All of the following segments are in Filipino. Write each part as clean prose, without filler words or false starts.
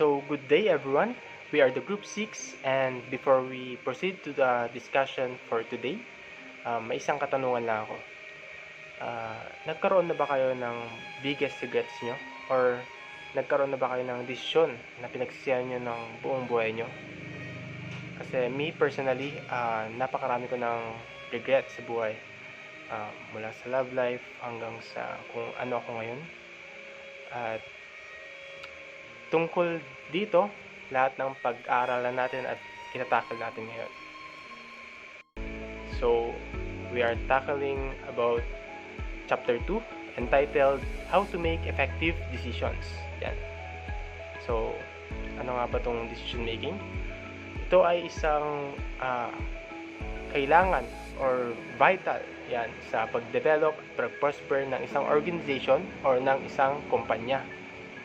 So, good day everyone. We are the Group 6 and before we proceed to the discussion for today, may isang katanungan lang ako. Nagkaroon na ba kayo ng biggest regrets nyo? Or nagkaroon na ba kayo ng desisyon na pinagsisihan nyo ng buong buhay nyo? Kasi me personally, napakarami ko ng regrets sa buhay. Mula sa love life hanggang sa kung ano ako ngayon. At tungkol dito, lahat ng pag-aaralan natin at itatakal natin ngayon. So, we are tackling about Chapter 2 entitled How to Make Effective Decisions. Yan. So, ano nga ba itong decision making? Ito ay isang kailangan or vital yan sa pag-develop at pag-prosper ng isang organization or ng isang kumpanya.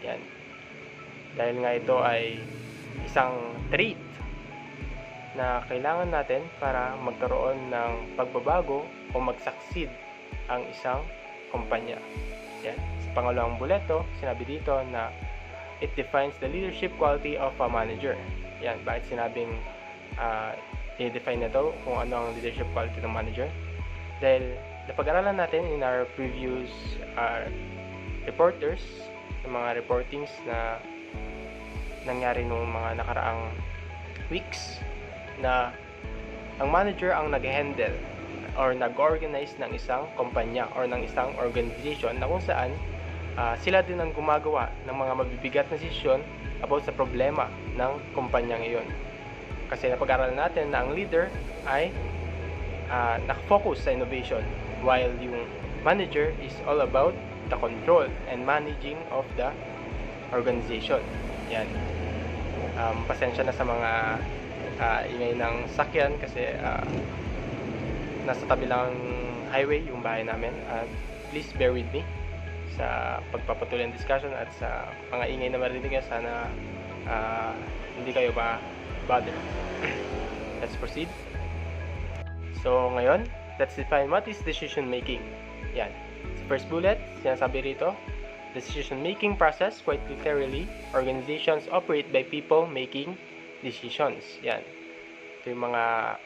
Yan. Dahil nga ito ay isang trait na kailangan natin para magkaroon ng pagbabago o mag-succeed ang isang kumpanya. Yan. Sa pangalawang boleto, sinabi dito na it defines the leadership quality of a manager. Yan. Bakit sinabing i-define na ito kung ano ang leadership quality ng manager? Dahil napag-aralan natin in our previous reporters, sa mga reportings na nangyari noong mga nakaraang weeks, na ang manager ang nag-handle or nag-organize ng isang kumpanya or ng isang organization na kung saan sila din ang gumagawa ng mga mabibigat na desisyon about sa problema ng kumpanya ngayon. Kasi napag-aralan natin na ang leader ay nakafocus sa innovation while yung manager is all about the control and managing of the organization. Yan. Pasensya na sa mga ingay ng sakyan kasi nasa tabi lang highway yung bahay namin. Please bear with me sa pagpapatuloy ng discussion at sa mga ingay na marinig nyo. Sana hindi kayo bother. Let's proceed. So ngayon, let's define what is decision making. Yan. Sa first bullet, sinasabi rito, decision-making process, quite literally, organizations operate by people making decisions. Yan. Ito yung mga,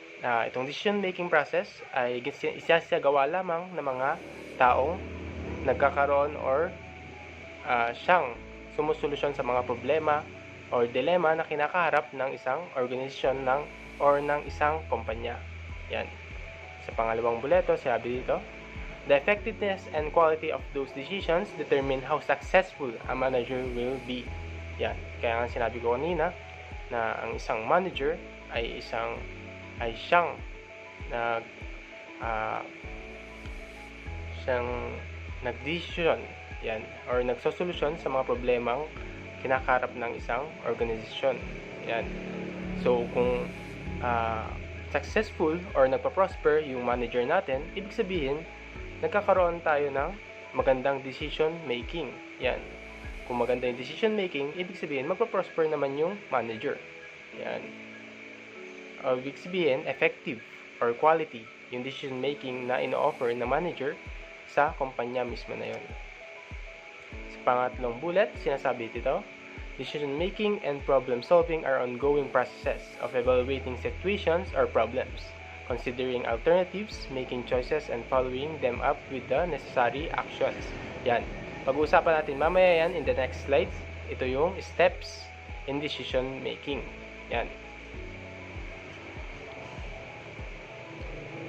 itong decision-making process ay isasagawa lamang ng mga taong nagkakaroon or siyang sumusolusyon sa mga problema or dilema na kinakaharap ng isang organization or ng isang kumpanya. Yan. Sa pangalawang buleto, sabi dito, the effectiveness and quality of those decisions determine how successful a manager will be. Yan. Kaya nga sinabi ko kanina na ang isang manager ay siyang nag-decision yan or nagsosolusyon sa mga problemang kinakarap ng isang organisasyon. Yan. So kung successful or nagpa-prosper yung manager natin, ibig sabihin nagkakaroon tayo ng magandang decision making. Yan. Kung maganda yung decision making, ibig sabihin magpa-prosper naman yung manager. Yan. Ibig sabihin effective or quality yung decision making na ino-offer ng manager sa kumpanya mismo na yon. Sa pangatlong bullet, sinasabi dito, decision making and problem solving are ongoing processes of evaluating situations or problems, considering alternatives, making choices, and following them up with the necessary actions. Yan. Pag-uusapan natin mamaya yan in the next slides. Ito yung steps in decision making. Yan.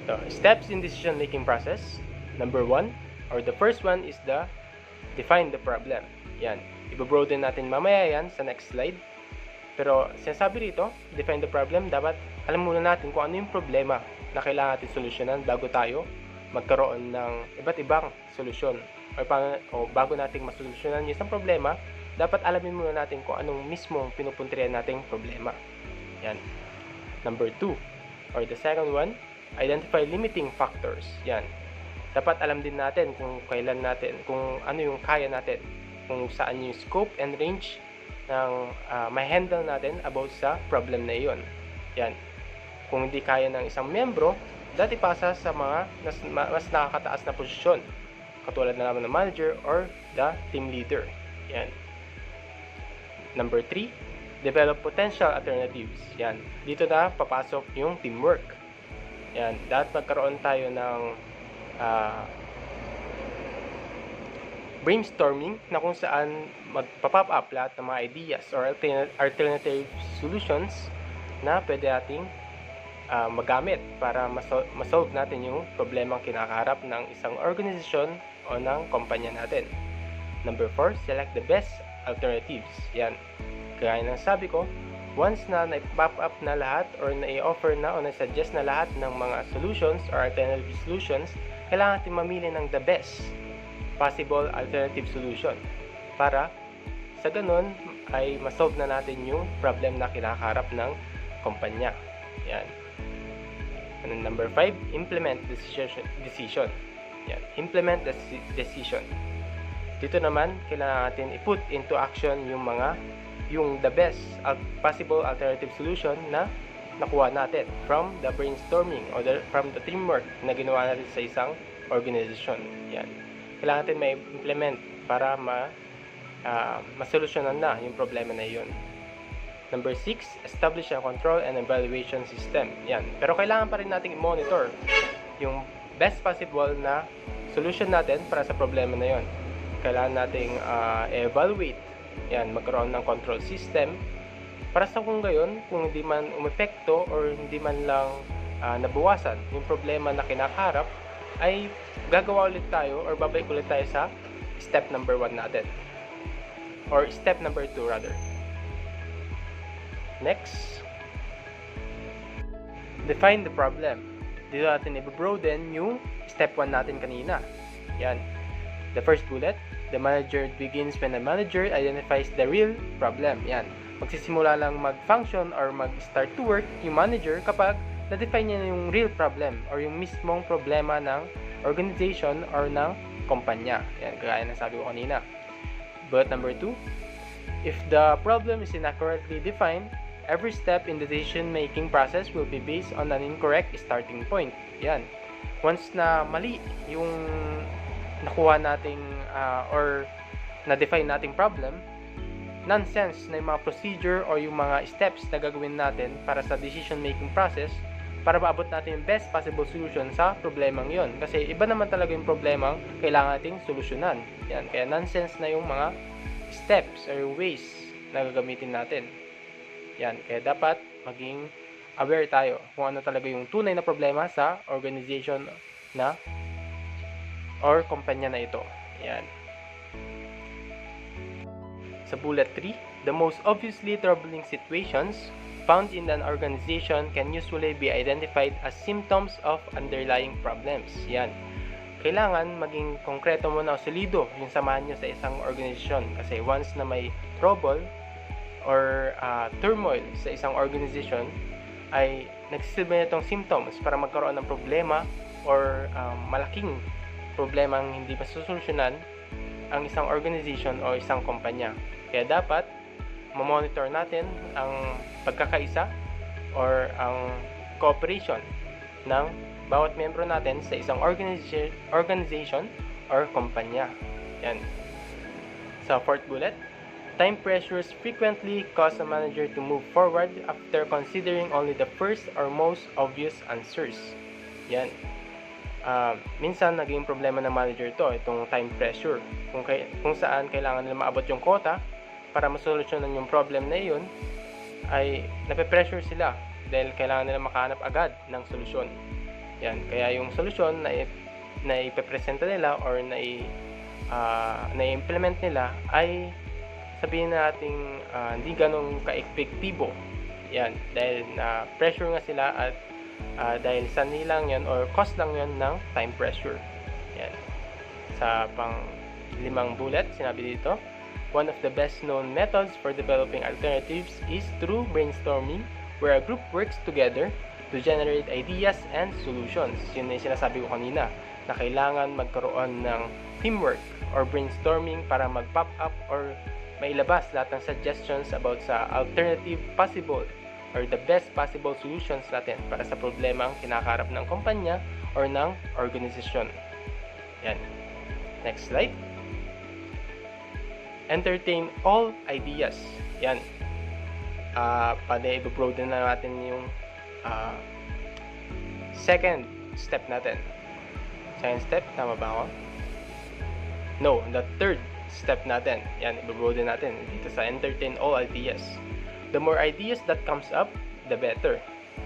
So, steps in decision making process. Number 1, or the first one is define the problem. Yan. Ibabroaden natin mamaya yan sa next slide. Pero sinasabi rito, define the problem, dapat alam muna natin kung ano yung problema na kailangan natin solusyonan bago tayo magkaroon ng iba't ibang solusyon. O bago natin masolusyonan yung isang problema, dapat alamin muna natin kung anong mismong pinupuntiryan nating problema. Yan. Number 2, or the second one, identify limiting factors. Yan. Dapat alam din natin kung kung ano yung kaya natin, kung saan yung scope and range ng ma-handle natin about sa problem na iyon. Yan. Kung hindi kaya ng isang miyembro, dati pasa sa mga mas nakakataas na posisyon, katulad na naman ng manager or the team leader. Yan. Number 3, develop potential alternatives. Yan. Dito na papasok yung teamwork. Yan. Dapat magkaroon tayo ng brainstorming na kung saan magpa-pop up lahat ng mga ideas or alternative solutions na pwede nating magamit para masolve natin yung problemang kinakaharap ng isang organisasyon o ng kumpanya natin. Number 4, select the best alternatives. Yan. Kaya ng sabi ko, once na na-pop up na lahat or na-i-offer na o na-suggest na lahat ng mga solutions or alternative solutions, kailangan natin mamili ng the best possible alternative solution para sa ganun ay masolve na natin yung problem na kinakaharap ng kumpanya. Yan. And number 5, implement decision. Yan. Implement the decision. Dito naman, kailangan natin i-put into action yung the best possible alternative solution na nakuha natin from the brainstorming or from the teamwork na ginawa natin sa isang organization. Yan. Kailangan natin may implement para masolusyonan na yung problema na yun. Number 6, establish a control and evaluation system. Yan. Pero kailangan pa rin natin i-monitor yung best possible na solution natin para sa problema na yun. Kailangan nating evaluate, yan, magkaroon ng control system para sa kung gayon, kung hindi man umepekto or hindi man lang nabawasan yung problema na kinakaharap, ay gagawa ulit tayo or babalik ulit tayo sa step number 1 natin or step number 2 rather. Next, define the problem. Dito natin i-broaden yung step 1 natin kanina. Yan. The first bullet, the manager begins when the manager identifies the real problem. Yan. Magsisimula lang mag-function or mag-start to work yung manager kapag na-define niya yung real problem or yung mismong problema ng organization or ng kumpanya. Yan, kagaya ng sabi ko kanina. Bullet number 2, if the problem is inaccurately defined, every step in the decision-making process will be based on an incorrect starting point. Yan. Once na mali yung nakuha nating or na-define nating problem, nonsense na yung mga procedure or yung mga steps na gagawin natin para sa decision-making process para maabot natin yung best possible solution sa problemang yon. Kasi iba naman talaga yung problemang kailangan nating solusyonan. Yan. Kaya nonsense na yung mga steps or ways na gagamitin natin. Yan. Kaya dapat maging aware tayo kung ano talaga yung tunay na problema sa organization na or kumpanya na ito. Yan. Sa bullet 3, the most obviously troubling situations found in an organization can usually be identified as symptoms of underlying problems. Yan. Kailangan maging konkreto mo na o solido yung samahan nyo sa isang organization. Kasi once na may trouble or turmoil sa isang organization, ay nagsisilbi na itong symptoms para magkaroon ng problema or malaking problemang hindi masusolusyonan ang isang organization o isang kumpanya. Kaya dapat mamonitor natin ang pagkakaisa or ang cooperation ng bawat membro natin sa isang organization or kumpanya. Yan. Sa fourth bullet, time pressures frequently cause a manager to move forward after considering only the first or most obvious answers. Yan. Minsan naging problema ng manager itong time pressure. Kung saan kailangan nila maabot yung quota para masolusyonan yung problem na iyon, ay nape-pressure sila dahil kailangan nila makahanap agad ng solusyon. Yan. Kaya yung solusyon na ipepresenta nila or na-implement nila ay sabihin natin hindi ganun ka-efektibo. Yan. Dahil na-pressure nga sila at dahil sanhi lang yan or cost lang yan ng time pressure. Yan. Sa pang-5 bullet, sinabi dito, one of the best known methods for developing alternatives is through brainstorming, where a group works together to generate ideas and solutions. Yun na yung sinasabi ko kanina, na kailangan magkaroon ng teamwork or brainstorming para mag-pop up or mailabas lahat ng suggestions about sa alternative possible or the best possible solutions natin para sa problemang kinakaharap ng kumpanya or ng organization. Yan. Next slide. Entertain all ideas. Yan. i-broaden na natin yung second step natin. Second step, tama ba ako? No, the third step natin. Yan, i-broaden natin dito sa entertain all ideas. The more ideas that comes up, the better.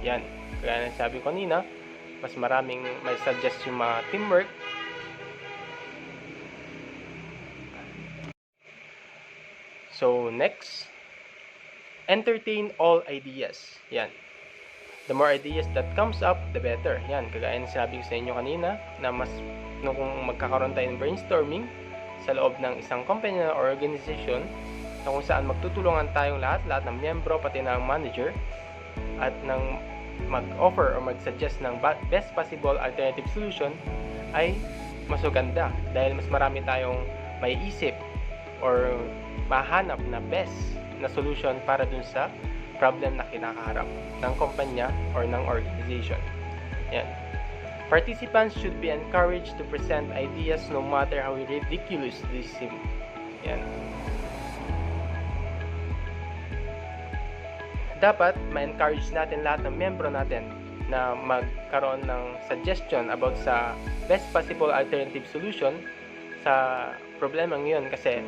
Yan, kaya sabi ko kanina, mas maraming may suggest yung mga teamwork. So, next, entertain all ideas. Yan. The more ideas that comes up, the better. Yan, kagaya ng sinabi ko sa inyo kanina, na mas kung magkakaroon tayo ng brainstorming sa loob ng isang company or organization, na kung saan magtutulungan tayong lahat ng miyembro, pati ng manager, at ng mag-offer o mag-suggest ng best possible alternative solution, ay mas maganda dahil mas marami tayong may isip or mahanap na best na solution para dun sa problem na kinakaharap ng kumpanya or ng organization. Yan. Participants should be encouraged to present ideas no matter how ridiculous they seem. Yan. Dapat ma-encourage natin lahat ng miyembro natin na magkaroon ng suggestion about sa best possible alternative solution sa problemang yun kasi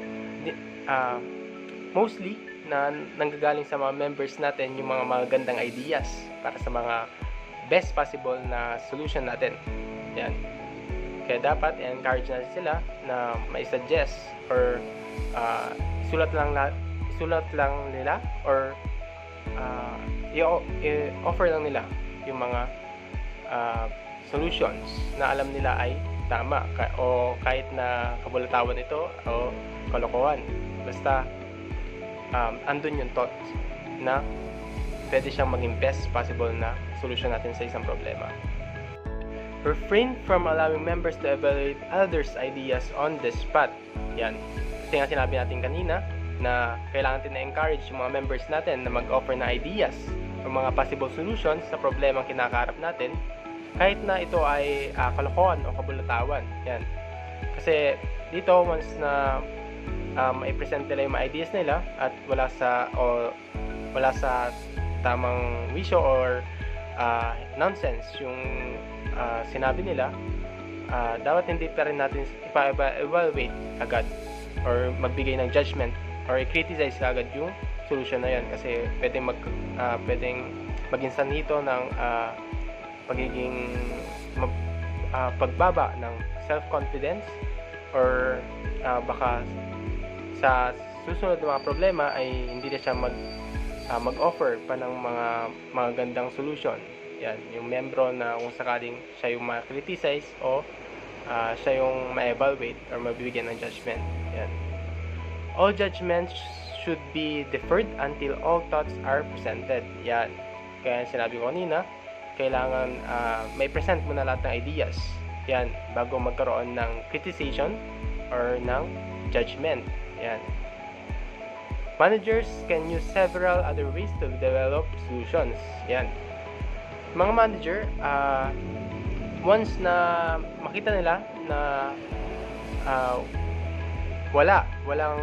mostly na nanggagaling sa mga members natin yung mga magandang ideas para sa mga best possible na solution natin. Yan. Kaya dapat i-encourage natin sila na may suggest or sulat lang nila or i-offer lang nila yung mga solutions na alam nila ay tama o kahit na kabulatawan ito o kalokohan. Basta andun yung thought na pwede siyang maging best possible na solution natin sa isang problema. Refrain from allowing members to evaluate others' ideas on the spot. Yan. Kasi nga sinabi natin kanina na kailangan natin na-encourage yung mga members natin na mag-offer na ideas o mga possible solutions sa problemang kinakaharap natin kahit na ito ay kalokohan o kabulatawan. Yan. Kasi dito once na i-present nila yung mga ideas nila at wala sa tamang wisyo or nonsense yung sinabi nila, dapat hindi pa rin natin evaluate agad or magbigay ng judgment or i-criticize agad yung solution na yan kasi pwedeng maging sanhito ng pagiging pagbaba ng self-confidence or baka sa susunod na mga problema ay hindi na siya mag-offer pa ng mga magandang solution. Yan, yung membro na kung sakaling siya yung ma-criticize o siya yung ma-evaluate or mabibigyan ng judgment. Yan. All judgments should be deferred until all thoughts are presented. Yan. Kaya sinabi ko kanina, kailangan may present mo na lahat ng ideas. Yan, bago magkaroon ng criticization or ng judgment. Yan. Managers can use several other ways to develop solutions. Yan. Mga manager, once na makita nila na walang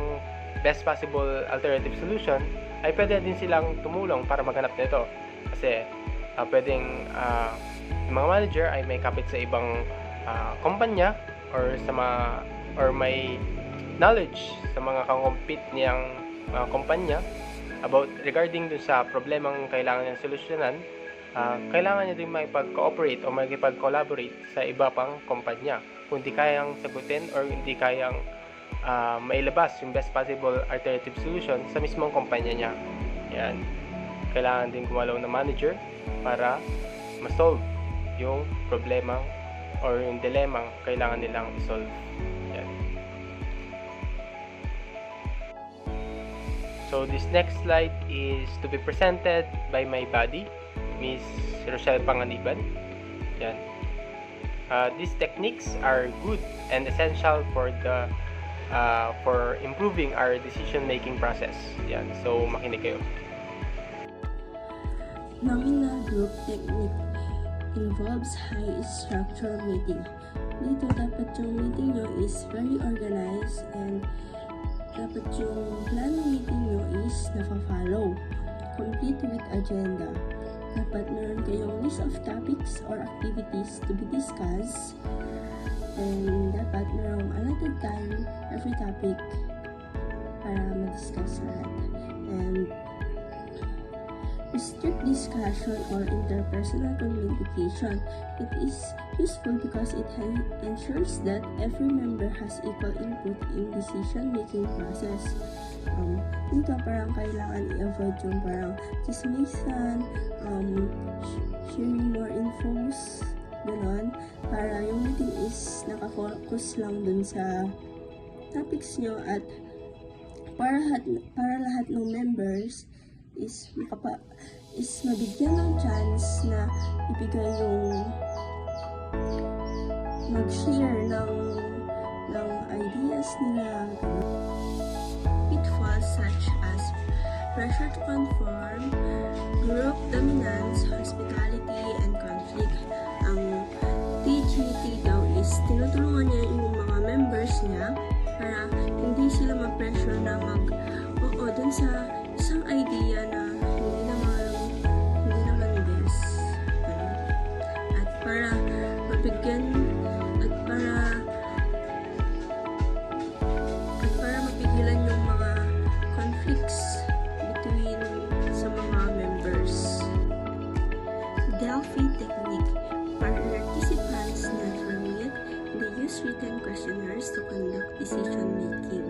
best possible alternative solution, ay pwede din silang tumulong para maghanap nito. Kasi pwedeng yung mga manager ay may kapit sa ibang kumpanya or may knowledge sa mga kakompete niyang mga kumpanya about regarding dun sa problemang kailangan niyang solusyonan. Kailangan niya din makipag-cooperate o makipag-collaborate sa iba pang kumpanya kung hindi kayang sagutin or hindi kayang mailabas yung best possible alternative solution sa mismong kumpanya niya. Yan. Kailangan din gumalaw ng manager para ma-solve yung problemang or yung dilemang kailangan nilang i-solve. Yan. So this next slide is to be presented by my buddy, Miss Rochelle Panganiban. Yan. These techniques are good and essential for improving our decision-making process. Yan. So makinig kayo. Nominal group technique involves high-structure meeting. Dito, dapat yung meeting nyo is very organized and dapat yung plan ng meeting nyo is nafa-follow. Kung complete with agenda. Dapat meron kayong list of topics or activities to be discussed. And dapat merong allotted time every topic para ma-discuss lahat. And restrict discussion or interpersonal communication. It is useful because it ensures that every member has equal input in decision-making process. Dito parang kailangan i-avoid yung parang chismisan, sharing more infos, gano'n, para yung meeting is nakafocus lang dun sa topics nyo at para lahat ng members is mabigyan ng chance na ibigay yung mag-share ng ideas nila. Pitfalls such as pressure to conform, group dominance, hospitality, and conflict. Ang TGT daw is tinutulungan niya yung mga members niya para hindi sila ma-pressure na mag-oo dun sa isang idea na hindi naman best. At para mabigyan at para mapigilan yung mga conflicts between sa mga members. Delphi technique. Participants never meet. They use written questionnaires to conduct decision making.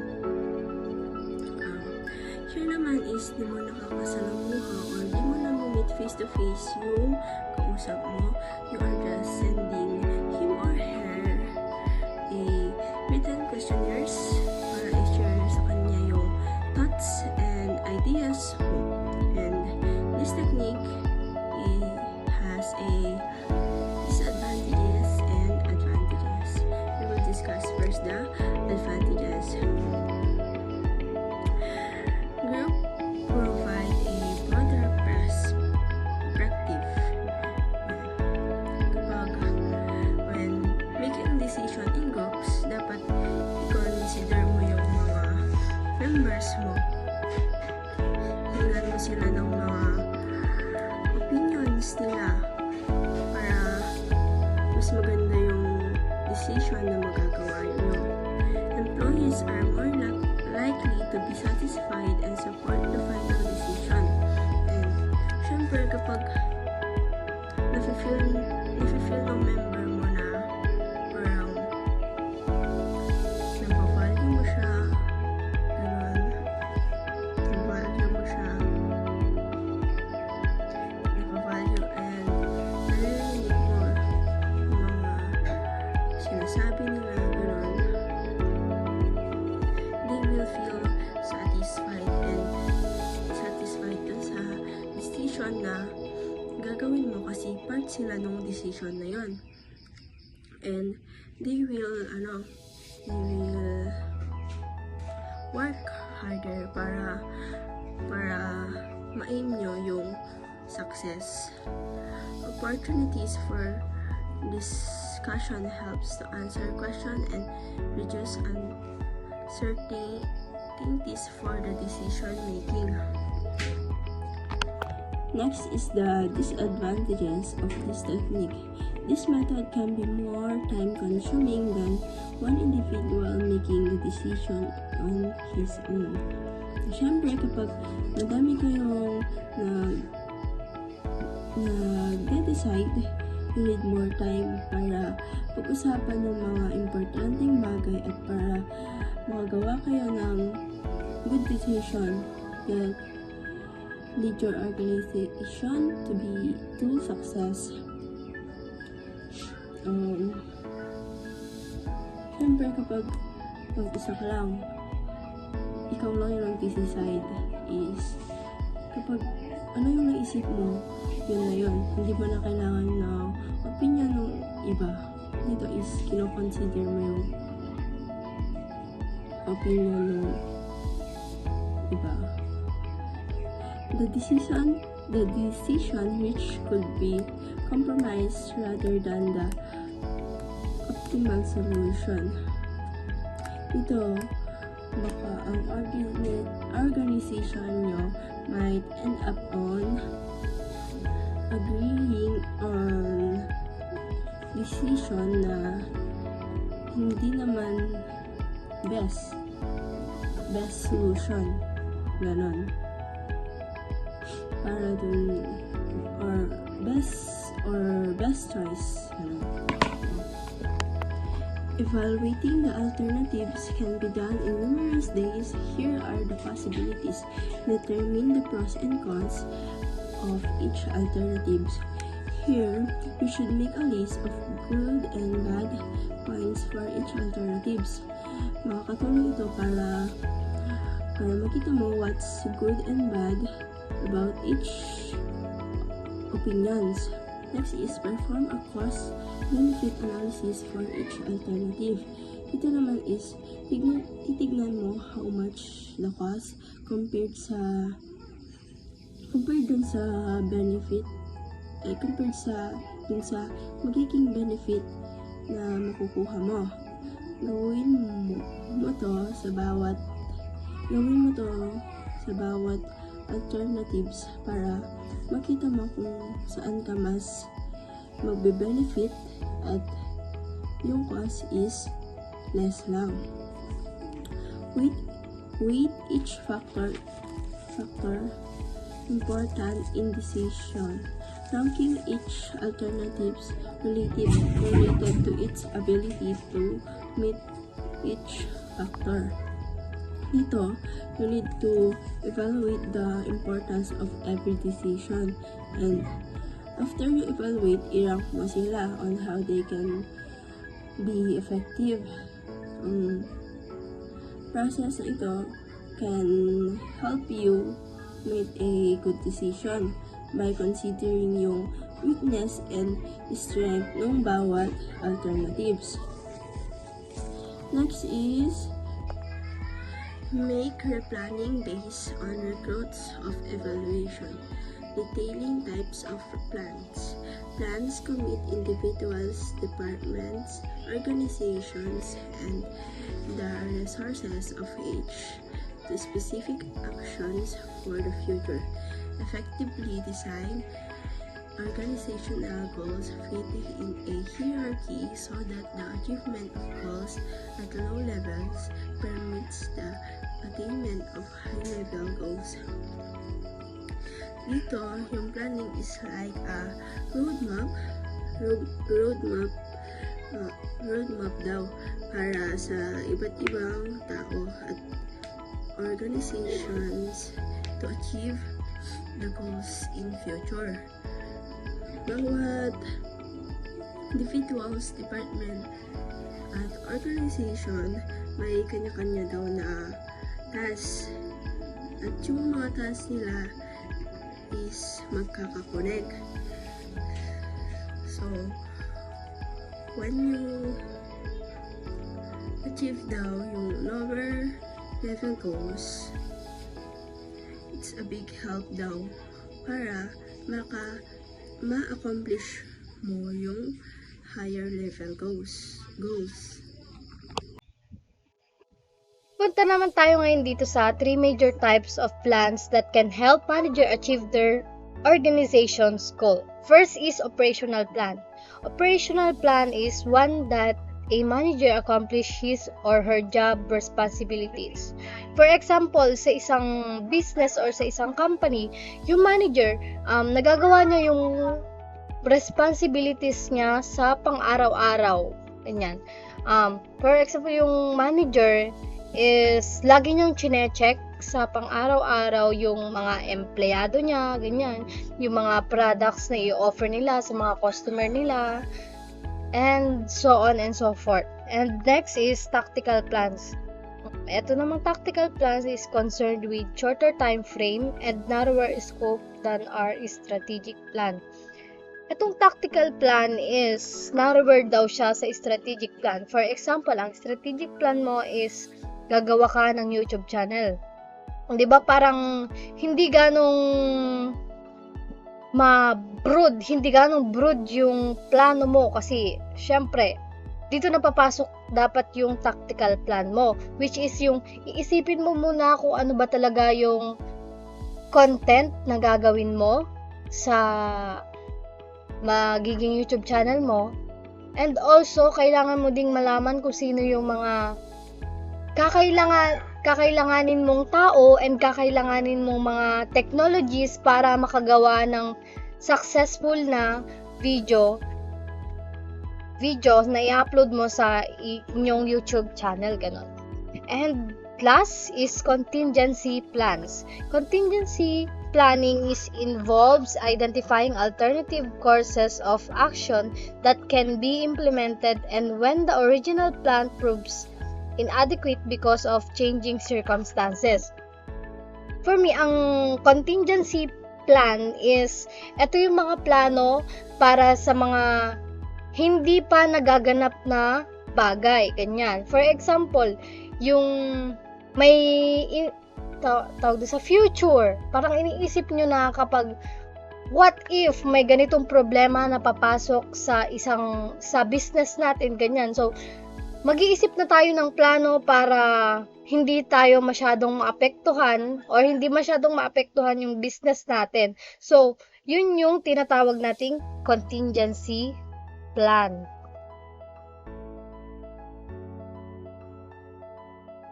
Here naman is di mo nakakasalamuha or di mo na meet face to face yung kausap mo. You are just sending him or her a written questionnaires para i-share sa kanya yung thoughts and ideas mo. And this technique has a disadvantages and advantages. We will discuss first the advantages. Group provide a broader perspective. Kapag when making decision in groups, dapat i-consider mo yung mga members mo. Tingnan mo sila ng mga opinions nila para mas maganda yung decision na magagawa nyo. Employees are more likely to be satisfied and support the final decision. And syempre kapag nafe-feel ng member mo na parang nabavalue mo siya, gano'n, nabavalue mo siya, nabavalue and narinig mo yung mga sinasabi nila, gano'n, they will feel satisfied dun sa decision na gagawin mo kasi part sila ng decision na yon. And they will work harder para ma-aim nyo yung success. Opportunities for discussion helps to answer question and reduce uncertainties for the decision making. Next is the disadvantages of this technique. This method can be more time-consuming than one individual making the decision on his own. Siyempre, kapag madami kayong nag-decide, you need more time para pag-usapan ng mga importanteng bagay at para makagawa kayo ng good decision that lead your organization to success. Siyempre kapag mag-isa ka lang, ikaw lang yung nag-decide is kapag ano yung naisip mo, yun na yun. Hindi mo na kailangan ng opinion ng iba. Dito is kino-consider mo yung opinion ng iba. The decision which could be compromised rather than the optimal solution. Ito, baka ang organization nyo might end up on agreeing on decision na hindi naman best solution, ganon, para dun, or best choice, ganon. Evaluating the alternatives can be done in numerous ways. Here are the possibilities. Determine the pros and cons of each alternative. Here, you should make a list of good and bad points for each alternatives. Makakatulong ito para makita mo what's good and bad about each opinions. Next is perform a cost-benefit analysis for each alternative. Ito naman is titignan mo how much the cost compared dun sa benefit, compared dun sa magiging benefit na makukuha mo. Gawin mo to sa bawat alternatives para makita mo kung saan ka mas magbe-benefit at yung cost is less lang. Weight each factor important in decision. Ranking each alternatives related to its ability to meet each factor. Dito, you need to evaluate the importance of every decision, and after you evaluate, i-rank mo sila on how they can be effective. Process na ito can help you make a good decision by considering yung weakness and strength ng bawat alternatives. Next is make replanning based on results of evaluation. Detailing types of plans. Plans commit individuals, departments, organizations, and the resources of each to specific actions for the future. Effectively design organizational goals fit in a hierarchy so that the achievement of goals at low levels permits the attainment of high-level goals. Dito, yung planning is like a roadmap daw para sa iba't ibang tao at organizations to achieve the goals in future. Bawat individuals, department, at organization may kanya-kanya daw na task. At yung mga task nila is magkakakonect. So, when you achieve daw yung lower level goals, it's a big help daw para ma-accomplish mo yung higher level goals. Punta naman tayo ngayon dito sa 3 major types of plans that can help manager achieve their organization's goal. First is operational plan. Operational plan is one that a manager accomplish his or her job responsibilities. For example, sa isang business or sa isang company, yung manager, nagagawa niya yung responsibilities niya sa pang-araw-araw. Ganyan. For example, yung manager is lagi niyang chine-check sa pang-araw-araw yung mga empleyado niya, ganyan. Yung mga products na i-offer nila sa mga customer nila, and so on and so forth. And next is tactical plans. Ito namang tactical plans is concerned with shorter time frame and narrower scope than our strategic plan. Itong tactical plan is narrower daw siya sa strategic plan. For example, ang strategic plan mo is gagawa ka ng YouTube channel. 'Di ba parang hindi ganong broad yung plano mo kasi syempre dito na papasok dapat yung tactical plan mo, which is yung iisipin mo muna kung ano ba talaga yung content na gagawin mo sa magiging YouTube channel mo. And also, kailangan mo ding malaman kung sino yung mga kakailanganin mong tao and kakailanganin mong mga technologies para makagawa ng successful na videos na i-upload mo sa inyong YouTube channel, ganun. And last is contingency plans. Contingency planning involves identifying alternative courses of action that can be implemented and when the original plan proves inadequate because of changing circumstances. For me, ang contingency plan is, ito yung mga plano para sa mga hindi pa nagaganap na bagay, ganyan. For example, yung may tawag sa future, parang iniisip nyo na kapag what if may ganitong problema na papasok sa business natin, ganyan. So, mag-iisip na tayo ng plano para hindi tayo masyadong maapektuhan or hindi masyadong maapektuhan yung business natin. So, yun yung tinatawag nating contingency plan.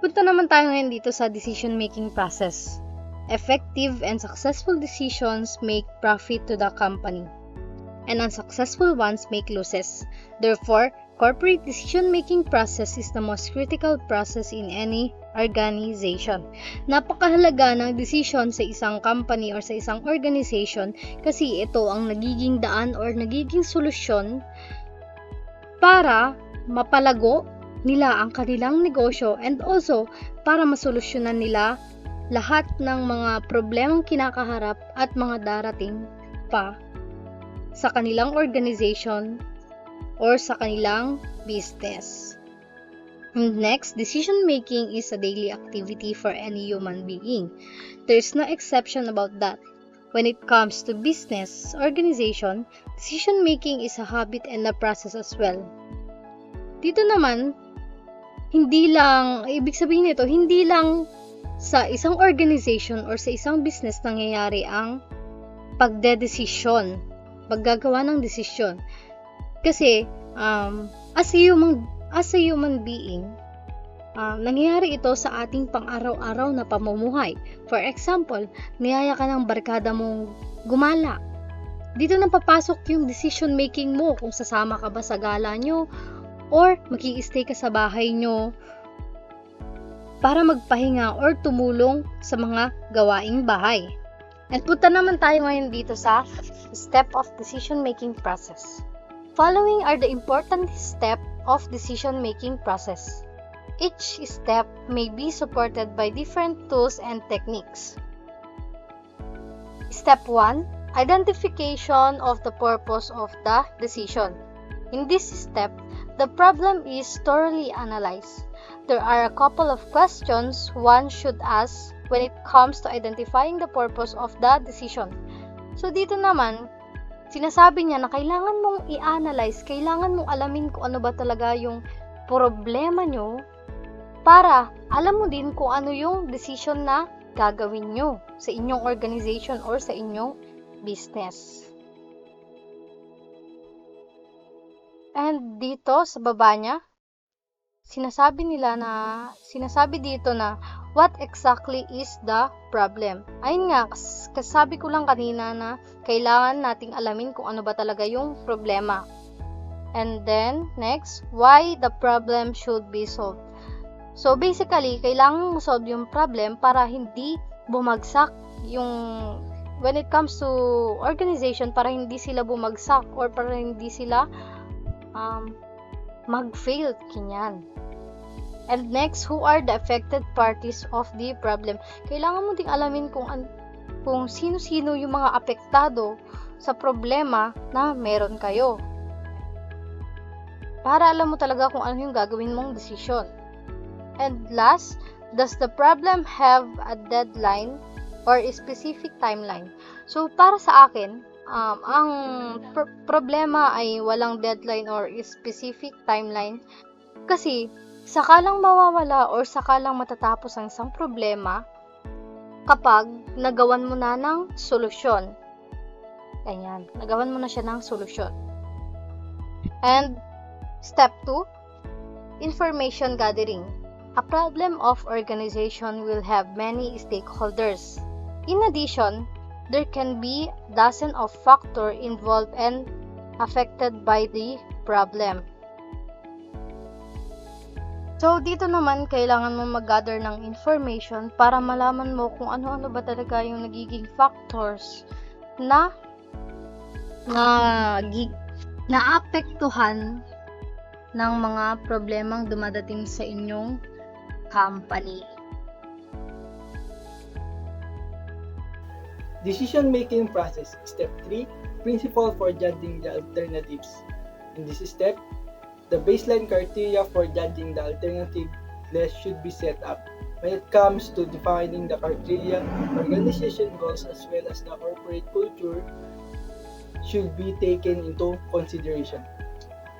Punta naman tayo ngayon dito sa decision-making process. Effective and successful decisions make profit to the company, and unsuccessful ones make losses. Therefore, corporate decision-making process is the most critical process in any organization. Napakahalaga ng decision sa isang company or sa isang organization kasi ito ang nagiging daan or nagiging solusyon para mapalago nila ang kanilang negosyo and also para masolusyonan nila lahat ng mga problemang kinakaharap at mga darating pa sa kanilang organization or sa kanilang business. And next, decision making is a daily activity for any human being. There is no exception about that. When it comes to business organization, decision making is a habit and a process as well. Dito naman, ibig sabihin nito, hindi lang sa isang organization or sa isang business nangyayari ang paggagawa ng desisyon. Kasi, as a human being, nangyayari ito sa ating pang-araw-araw na pamumuhay. For example, niyaya ka ng barkada mong gumala. Dito na papasok yung decision making mo kung sasama ka ba sa gala nyo or mag-i-stay ka sa bahay nyo para magpahinga or tumulong sa mga gawaing bahay. At punta naman tayo ngayon dito sa step of decision-making process. Following are the important step of decision-making process. Each step may be supported by different tools and techniques. Step 1. Identification of the purpose of the decision. In this step, the problem is thoroughly analyzed. There are a couple of questions one should ask when it comes to identifying the purpose of the decision. So dito naman, sinasabi niya na kailangan mong i-analyze, kailangan mong alamin kung ano ba talaga yung problema nyo para alam mo din kung ano yung decision na gagawin nyo sa inyong organization or sa inyong business. And dito sa baba niya, sinasabi dito na what exactly is the problem. Ayun nga, kasabi ko lang kanina na kailangan nating alamin kung ano ba talaga yung problema. And then, next, why the problem should be solved. So, basically, kailangan mo solve yung problem para hindi bumagsak when it comes to organization, para hindi sila bumagsak or para hindi sila mag-fail, kinyan. And next, who are the affected parties of the problem? Kailangan mo ding alamin kung sino-sino yung mga apektado sa problema na meron kayo. Para alam mo talaga kung ano yung gagawin mong desisyon. And last, does the problem have a deadline or a specific timeline? So, para sa akin, ang problema ay walang deadline or specific timeline kasi sakalang mawawala or sakalang matatapos ang isang problema kapag nagawan mo na ng solusyon. Ganyan, nagawan mo na siya ng solusyon. And step 2, information gathering. A problem of organization will have many stakeholders. In addition, there can be dozens of factors involved and affected by the problem. So, dito naman, kailangan mo mag-gather ng information para malaman mo kung ano-ano ba talaga yung nagiging factors na naapektuhan ng mga problemang dumadating sa inyong company. Decision-making process. Step 3, principle for judging the alternatives. In this step, the baseline criteria for judging the alternative list should be set up. When it comes to defining the criteria, organization goals as well as the corporate culture should be taken into consideration.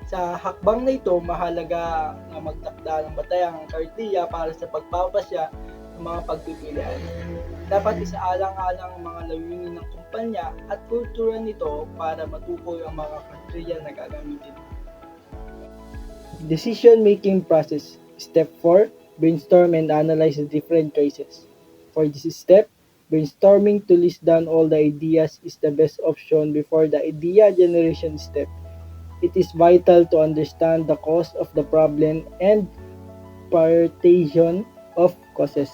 Sa hakbang na ito, mahalaga na magtakda ng batayang criteria para sa pagpapasya ng mga pagpipilian. Dapat isaalang-alang ang mga layunin ng kumpanya at kultura nito para matukoy ang mga kriteria na gagamitin. Decision-making process. Step 4, brainstorm and analyze the different choices. For this step, brainstorming to list down all the ideas is the best option before the idea generation step. It is vital to understand the cause of the problem and prioritization of causes.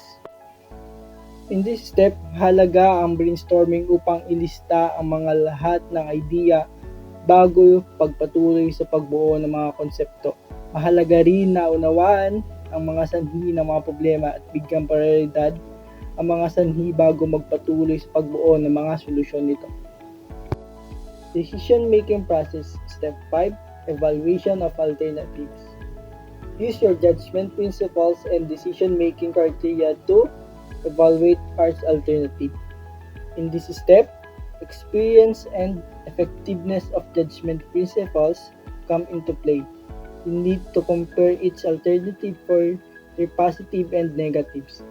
In this step, halaga ang brainstorming upang ilista ang mga lahat ng idea bago pagpatuloy sa pagbuo ng mga konsepto. Mahalaga rin na unawaan ang mga sanhi ng mga problema at bigyan prioridad ang mga sanhi bago magpatuloy sa pagbuo ng mga solusyon nito. Decision-making process. Step 5, evaluation of alternatives. Use your judgment principles and decision-making criteria to evaluate arts alternative. In this step, experience and effectiveness of judgment principles come into play. You need to compare each alternative for their positive and negatives.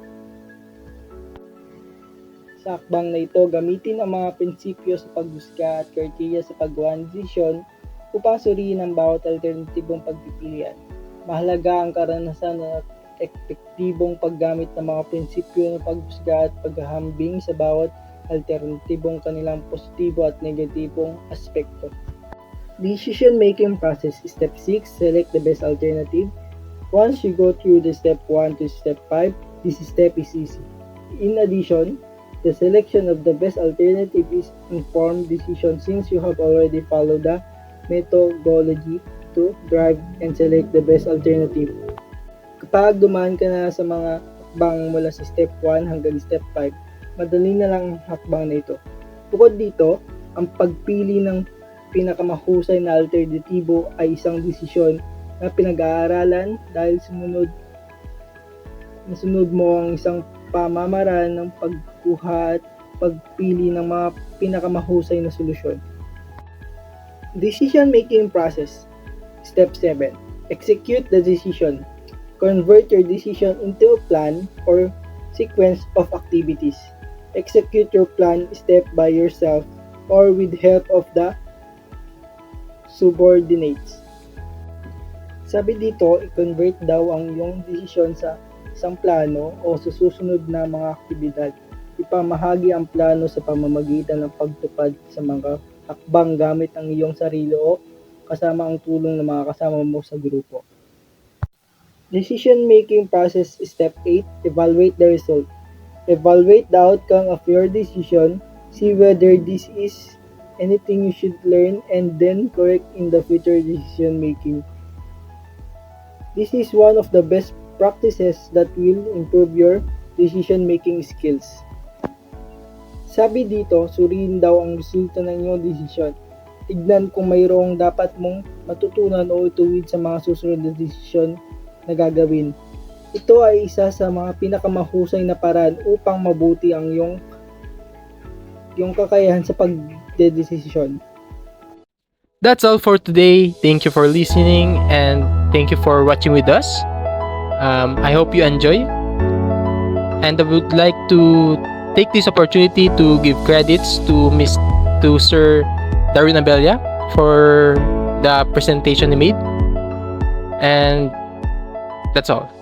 Sa akbang na ito, gamitin ang mga prinsipyo sa paghusga at kriteria sa paggawa ng desisyon upang suriin ang bawat alternatibong pagpipilian. Mahalaga ang karanasan na epektibong paggamit ng mga prinsipyo ng paghusga at paghahambing sa bawat alternatibong kanilang positibo at negatibong aspekto. Decision-making process. Step 6, select the best alternative. Once you go through the step 1 to step 5, this step is easy. In addition, the selection of the best alternative is informed decision since you have already followed the methodology to drive and select the best alternative. Kapag dumaan ka na sa mga hakbang mula sa step 1 hanggang step 5, madali na lang ang hakbang na ito. Bukod dito, ang pagpili ng pinakamahusay na alternatibo ay isang desisyon na pinag-aaralan dahil nasunod mo ang isang pamamaraan ng pagkuha at pagpili ng mga pinakamahusay na solusyon. Decision-making process. Step 7. Execute the decision. Convert your decision into a plan or sequence of activities. Execute your plan step by yourself or with help of the subordinates. Sabi dito, i-convert daw ang iyong desisyon sa isang plano o sa susunod na mga aktibidad. Ipamahagi ang plano sa pamamagitan ng pagtupad sa mga hakbang gamit ang iyong sarili o kasama ang tulong ng mga kasama mo sa grupo. Decision-making process. Step 8. Evaluate the result. Evaluate the outcome of your decision. See whether this is anything you should learn and then correct in the future decision-making. This is one of the best practices that will improve your decision-making skills. Sabi dito, suriin daw ang resulta ng iyong desisyon. Tignan kung mayroong dapat mong matutunan o ituwid sa mga susunod na desisyon na gagawin. Ito ay isa sa mga pinakamahusay na paraan upang mabuti ang iyong kakayahan sa pagdedesisyon. That's all for today. Thank you for listening and thank you for watching with us. I hope you enjoy. And I would like to take this opportunity to give credits to Sir Darwin Abella for the presentation he made. And that's all.